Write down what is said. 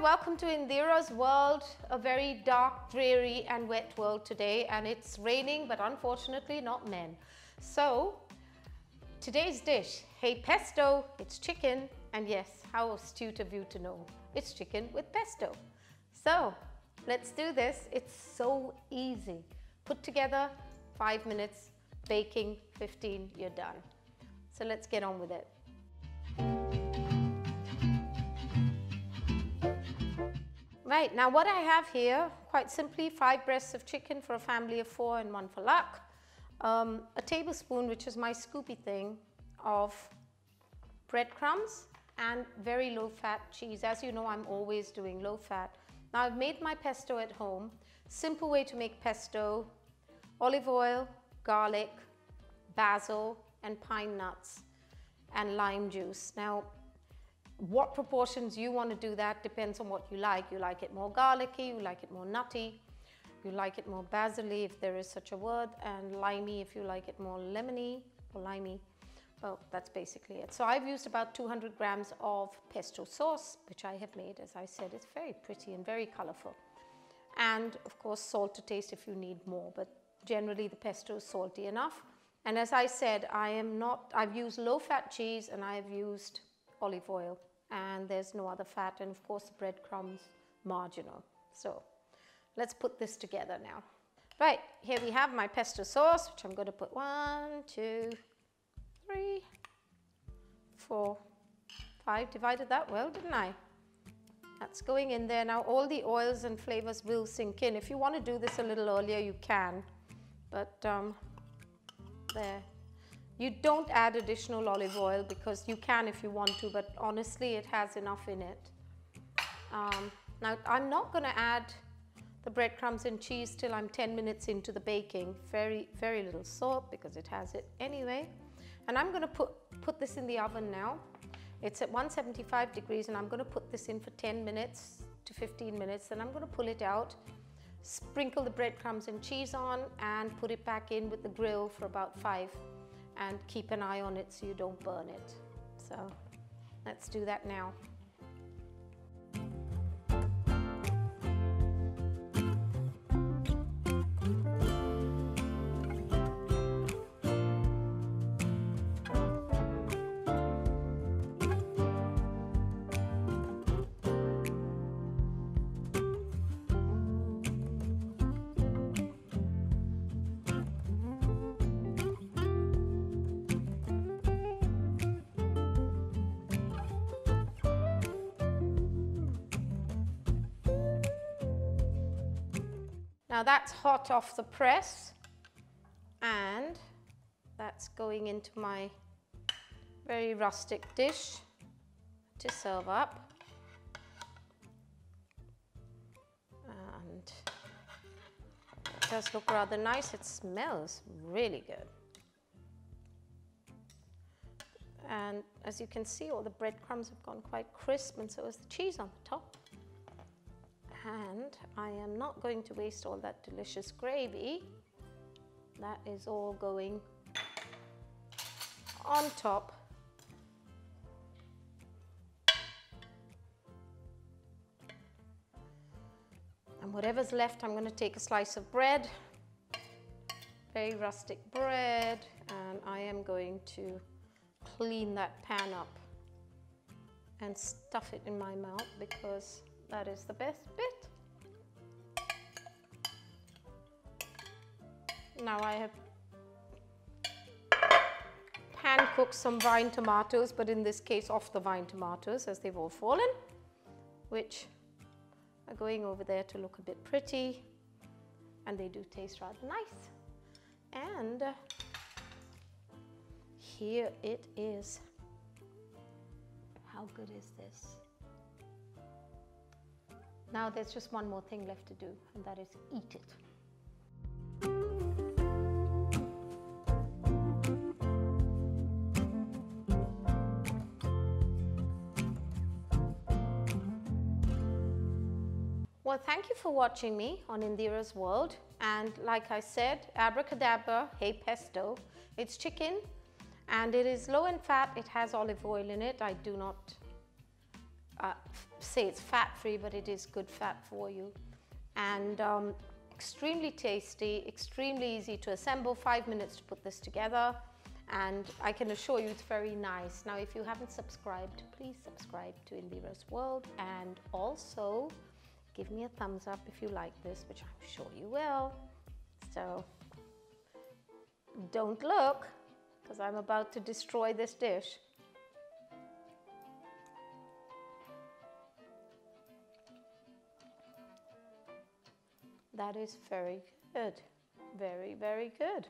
welcome to Indira's world, a very dark, dreary and wet world today, and it's raining but unfortunately not men. So today's dish, hey pesto, it's chicken, and yes, how astute of you to know, it's chicken with pesto. So let's do this. It's so easy. Put together, 5 minutes, baking 15, you're done. So let's get on with it. Right, now what I have here, quite simply, 5 breasts of chicken for a family of 4 and 1 for luck. A tablespoon, which is my scoopy thing, of breadcrumbs and very low fat cheese. As you know, I'm always doing low fat. Now I've made my pesto at home. Simple way to make pesto: olive oil, garlic, basil and pine nuts and lime juice. Now what proportions you want to do that depends on what you like. You like it more garlicky, you like it more nutty, you like it more basil-y if there is such a word, and limey if you like it more lemony or limey. Well, that's basically it. So I've used about 200 grams of pesto sauce, which I have made. As I said, it's very pretty and very colorful. And of course, salt to taste if you need more, but generally the pesto is salty enough. And as I said, I've used low-fat cheese and I've used olive oil, and there's no other fat, and of course the breadcrumbs marginal. So let's put this together now. Right, here we have my pesto sauce, which I'm going to put 1, 2, 3, 4, 5. Divided that well, didn't I? That's going in there. Now all the oils and flavors will sink in. If you want to do this a little earlier, you can, but there. You don't add additional olive oil, because you can if you want to, but honestly it has enough in it. Now I'm not going to add the breadcrumbs and cheese till I'm 10 minutes into the baking. Very, very little salt because it has it anyway. And I'm going to put this in the oven now. It's at 175 degrees, and I'm going to put this in for 10 minutes to 15 minutes. Then I'm going to pull it out, sprinkle the breadcrumbs and cheese on, and put it back in with the grill for about 5. And keep an eye on it so you don't burn it. So let's do that now. Now that's hot off the press, and that's going into my very rustic dish to serve up. And it does look rather nice. It smells really good. And as you can see, all the breadcrumbs have gone quite crisp, and so is the cheese on the top. And I am not going to waste all that delicious gravy. That is all going on top. And whatever's left, I'm going to take a slice of bread, very rustic bread, and I am going to clean that pan up and stuff it in my mouth, because that is the best bit. Now I have pan cooked some vine tomatoes, but in this case off the vine tomatoes, as they've all fallen, which are going over there to look a bit pretty, and they do taste rather nice. And here it is. How good is this? Now there's just one more thing left to do, and that is eat it. Well, thank you for watching me on Indira's World. And like I said, abracadabra, hey pesto. It's chicken, and it is low in fat. It has olive oil in it. I do not say it's fat-free, but it is good fat for you. And extremely tasty, extremely easy to assemble, 5 minutes to put this together. And I can assure you it's very nice. Now, if you haven't subscribed, please subscribe to IndiraasWorld, and also give me a thumbs up if you like this, which I'm sure you will. So don't look, because I'm about to destroy this dish. That is very good. Very, very good.